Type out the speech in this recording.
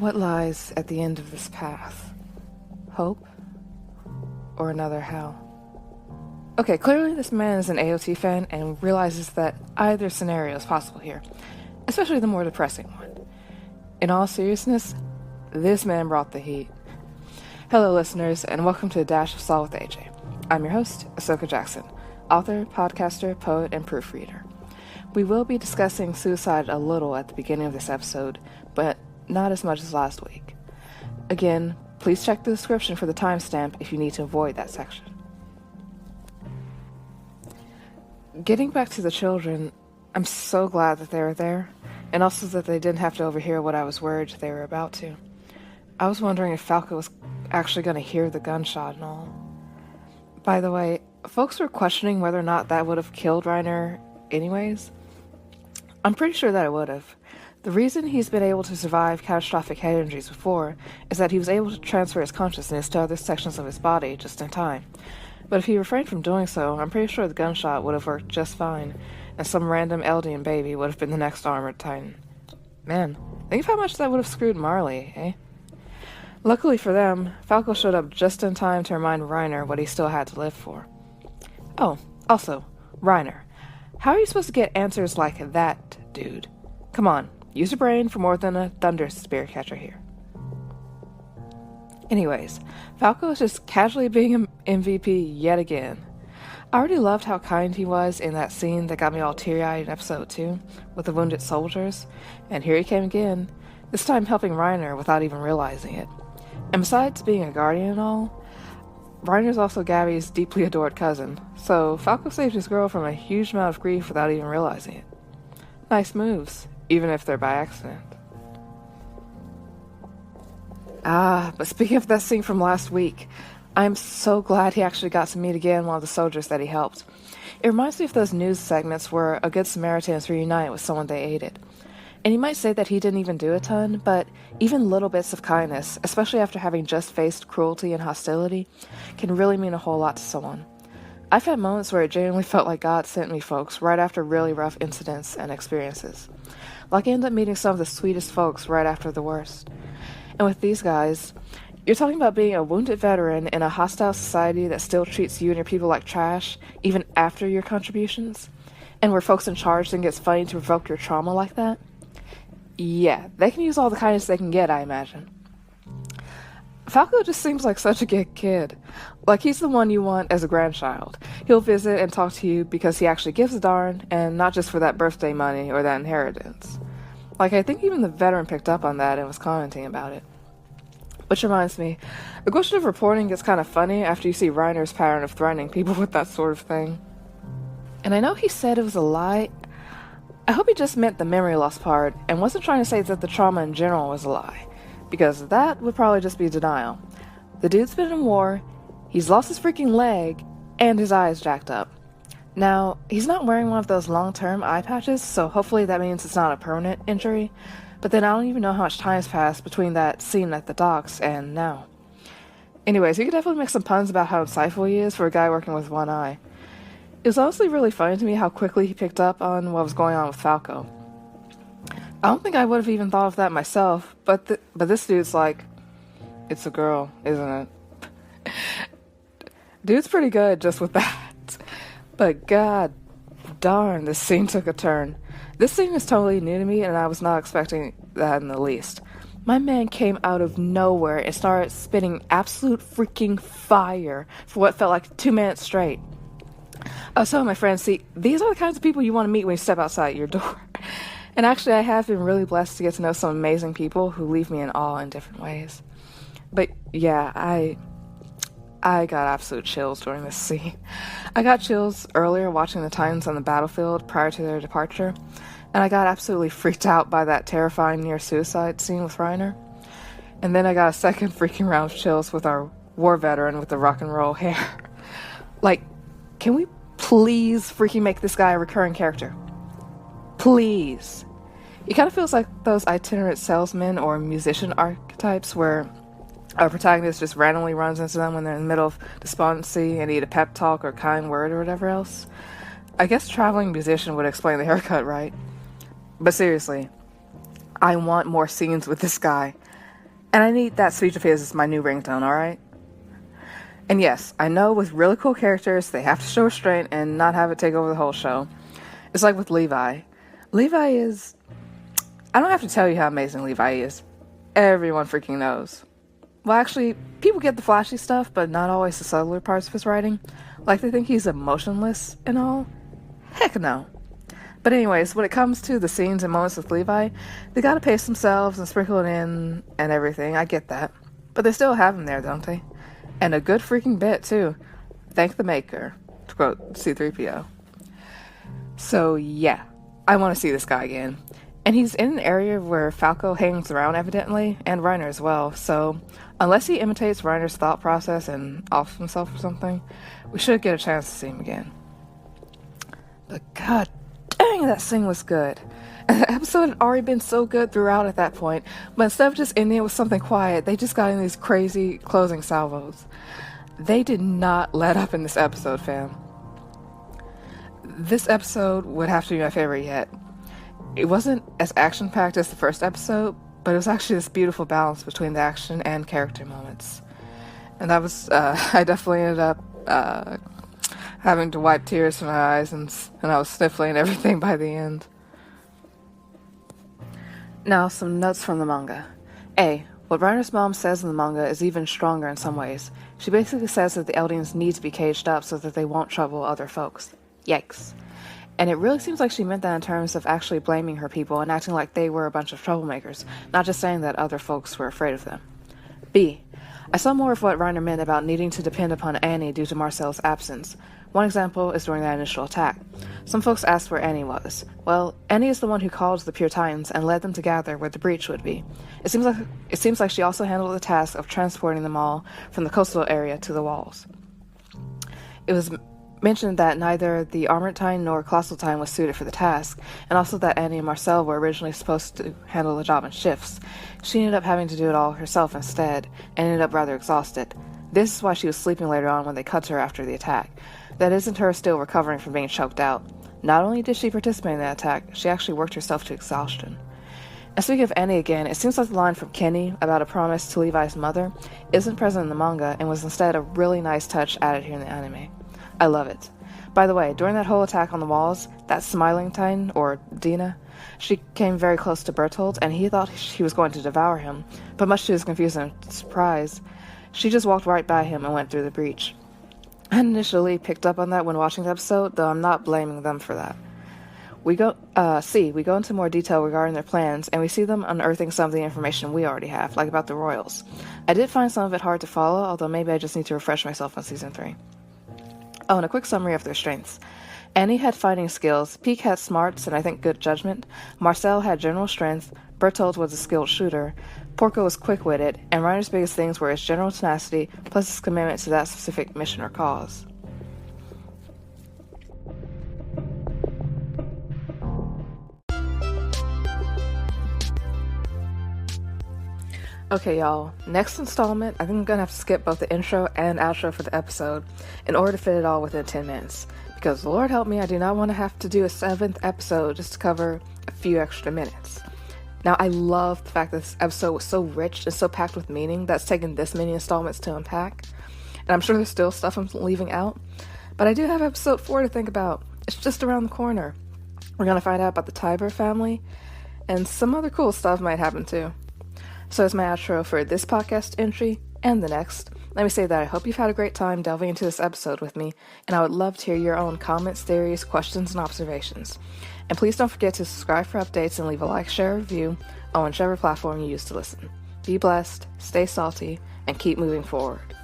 What lies at the end of this path? Hope? Or another hell? Okay, clearly this man is an AOT fan and realizes that either scenario is possible here, especially the more depressing one. In all seriousness, this man brought the heat. Hello listeners, and welcome to A Dash of Saul with AJ. I'm your host, Ahsoka Jackson, author, podcaster, poet, and proofreader. We will be discussing suicide a little at the beginning of this episode, but not as much as last week. Again, please check the description for the timestamp if you need to avoid that section. Getting back to the children, I'm so glad that they were there, and also that they didn't have to overhear what I was worried they were about to. I was wondering if Falco was actually going to hear the gunshot and all. By the way, folks were questioning whether or not that would have killed Reiner anyways. I'm pretty sure that it would have. The reason he's been able to survive catastrophic head injuries before is that he was able to transfer his consciousness to other sections of his body just in time. But if he refrained from doing so, I'm pretty sure the gunshot would have worked just fine, and some random Eldian baby would have been the next armored titan. Man, think of how much that would have screwed Marley, eh? Luckily for them, Falco showed up just in time to remind Reiner what he still had to live for. Oh, also, Reiner. How are you supposed to get answers like that, dude? Come on. Use your brain for more than a thunder spear catcher here. Anyways, Falco is just casually being an MVP yet again. I already loved how kind he was in that scene that got me all teary-eyed in episode 2 with the wounded soldiers, and here he came again, this time helping Reiner without even realizing it. And besides being a guardian and all, Reiner's also Gabby's deeply adored cousin, so Falco saved his girl from a huge amount of grief without even realizing it. Nice moves. Even if they're by accident. But speaking of that scene from last week, I'm so glad he actually got to meet again one of the soldiers that he helped. It reminds me of those news segments where a Good Samaritan is reunited with someone they aided. And you might say that he didn't even do a ton, but even little bits of kindness, especially after having just faced cruelty and hostility, can really mean a whole lot to someone. I've had moments where it genuinely felt like God sent me folks right after really rough incidents and experiences. Like I ended up meeting some of the sweetest folks right after the worst. And with these guys, you're talking about being a wounded veteran in a hostile society that still treats you and your people like trash, even after your contributions, and where folks in charge think it's funny to provoke your trauma like that. Yeah, they can use all the kindness they can get, I imagine. Falco just seems like such a good kid. Like he's the one you want as a grandchild. He'll visit and talk to you because he actually gives a darn, and not just for that birthday money or that inheritance. Like, I think even the veteran picked up on that and was commenting about it. Which reminds me, the question of reporting gets kind of funny after you see Reiner's pattern of threatening people with that sort of thing. And I know he said it was a lie. I hope he just meant the memory loss part and wasn't trying to say that the trauma in general was a lie, because that would probably just be denial. The dude's been in war, he's lost his freaking leg, and his eye is jacked up. Now, he's not wearing one of those long-term eye patches, so hopefully that means it's not a permanent injury, but then I don't even know how much time has passed between that scene at the docks and now. Anyways, you could definitely make some puns about how insightful he is for a guy working with one eye. It was honestly really funny to me how quickly he picked up on what was going on with Falco. I don't think I would have even thought of that myself, but this dude's like, it's a girl, isn't it? Dude's pretty good just with that. But god darn, this scene took a turn. This scene is totally new to me, and I was not expecting that in the least. My man came out of nowhere and started spitting absolute freaking fire for what felt like 2 minutes straight. So my friends, see, these are the kinds of people you want to meet when you step outside your door. And actually, I have been really blessed to get to know some amazing people who leave me in awe in different ways. But yeah, I got absolute chills during this scene. I got chills earlier watching the Titans on the battlefield prior to their departure, and I got absolutely freaked out by that terrifying near-suicide scene with Reiner. And then I got a second freaking round of chills with our war veteran with the rock and roll hair. Like, can we please freaking make this guy a recurring character? Please. He kind of feels like those itinerant salesman or musician archetypes where a protagonist just randomly runs into them when they're in the middle of despondency and need a pep talk or kind word or whatever else. I guess traveling musician would explain the haircut, right? But seriously, I want more scenes with this guy. And I need that speech of his as my new ringtone, alright? And yes, I know with really cool characters, they have to show restraint and not have it take over the whole show. It's like with Levi. Levi is... I don't have to tell you how amazing Levi is. Everyone freaking knows. Well, actually, people get the flashy stuff, but not always the subtler parts of his writing. Like they think he's emotionless and all. Heck no. But anyways, when it comes to the scenes and moments with Levi, they gotta pace themselves and sprinkle it in and everything. I get that. But they still have him there, don't they? And a good freaking bit, too. Thank the maker, to quote C3PO. So, yeah. I want to see this guy again. And he's in an area where Falco hangs around, evidently, and Reiner as well. So, unless he imitates Reiner's thought process and offs himself or something, we should get a chance to see him again. But god dang, that scene was good. And the episode had already been so good throughout at that point, but instead of just ending it with something quiet, they just got in these crazy closing salvos. They did not let up in this episode, fam. This episode would have to be my favorite yet. It wasn't as action-packed as the first episode, but it was actually this beautiful balance between the action and character moments. And that was, I definitely ended up, having to wipe tears from my eyes, and I was sniffling everything by the end. Now, some notes from the manga. A. What Reiner's mom says in the manga is even stronger in some ways. She basically says that the Eldians need to be caged up so that they won't trouble other folks. Yikes. And it really seems like she meant that in terms of actually blaming her people and acting like they were a bunch of troublemakers, not just saying that other folks were afraid of them. B. I saw more of what Reiner meant about needing to depend upon Annie due to Marcel's absence. One example is during that initial attack. Some folks asked where Annie was. Well, Annie is the one who called the Pure Titans and led them to gather where the breach would be. It seems like she also handled the task of transporting them all from the coastal area to the walls. It was mentioned that neither the Armored Titan nor Colossal Titan was suited for the task, and also that Annie and Marcel were originally supposed to handle the job in shifts. She ended up having to do it all herself instead, and ended up rather exhausted. This is why she was sleeping later on when they cut her after the attack. That isn't her still recovering from being choked out. Not only did she participate in that attack, she actually worked herself to exhaustion. And speaking of Annie again, it seems like the line from Kenny about a promise to Levi's mother isn't present in the manga and was instead a really nice touch added here in the anime. I love it. By the way, during that whole attack on the walls, that smiling Titan, or Dina, she came very close to Bertolt, and he thought she was going to devour him, but much to his confusion and surprise, she just walked right by him and went through the breach. I hadn't initially picked up on that when watching the episode, though I'm not blaming them for that. We go into more detail regarding their plans, and we see them unearthing some of the information we already have, like about the royals. I did find some of it hard to follow, although maybe I just need to refresh myself on Season 3. Oh, and a quick summary of their strengths. Annie had fighting skills, Peek had smarts and I think good judgment, Marcel had general strength, Bertolt was a skilled shooter, Porco was quick-witted, and Reiner's biggest things were his general tenacity plus his commitment to that specific mission or cause. Okay, y'all, next installment, I think I'm gonna have to skip both the intro and outro for the episode in order to fit it all within 10 minutes. Because, Lord help me, I do not want to have to do a 7th episode just to cover a few extra minutes. Now, I love the fact that this episode was so rich and so packed with meaning that's taken this many installments to unpack. And I'm sure there's still stuff I'm leaving out. But I do have episode 4 to think about. It's just around the corner. We're gonna find out about the Tiber family, and some other cool stuff might happen too. So as my outro for this podcast entry and the next, let me say that I hope you've had a great time delving into this episode with me, and I would love to hear your own comments, theories, questions, and observations. And please don't forget to subscribe for updates and leave a like, share, or review on whichever platform you use to listen. Be blessed, stay salty, and keep moving forward.